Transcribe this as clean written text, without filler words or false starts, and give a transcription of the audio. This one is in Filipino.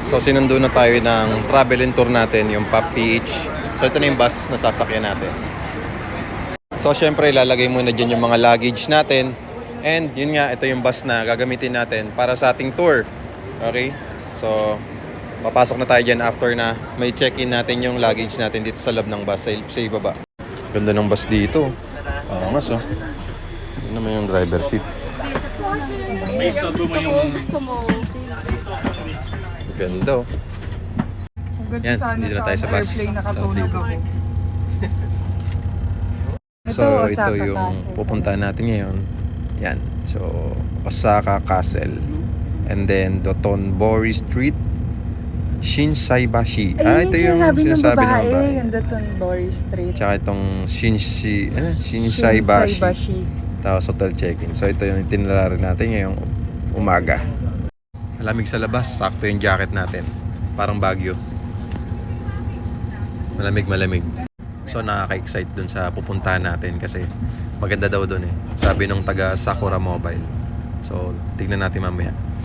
So sinundo na tayo ng travel and tour natin, yung POP PH. So ito na yung bus na sasakyan natin. So syempre lalagay muna dyan yung mga luggage natin. And yun nga, ito yung bus na gagamitin natin para sa ating tour. Okay? So papasok na tayo dyan after na may check-in natin yung luggage natin dito sa loob ng bus, sa ibaba. Ganda ng bus dito. Mas oh. Yun naman yung driver seat. Gusto mo. Ganda oh. Yan, dito na tayo sa bus. Nakatulog ako. So, ito yung pupuntahan natin ngayon. Yan. So, Osaka Castle. And then, Dotonbori Street. Shinsaibashi. Ito yung sinasabi ng babae. Yung Dotonbori Street. Tsaka itong Shinsaibashi. Tapos hotel check-in. So, ito yung itinerary natin ngayong umaga. Malamig sa labas. Sakto yung jacket natin. Parang Baguio. Malamig. So nakaka-excite dun sa pupuntahan natin kasi maganda daw dun eh. Sabi nung taga Sakura Mobile. So tignan natin mamaya.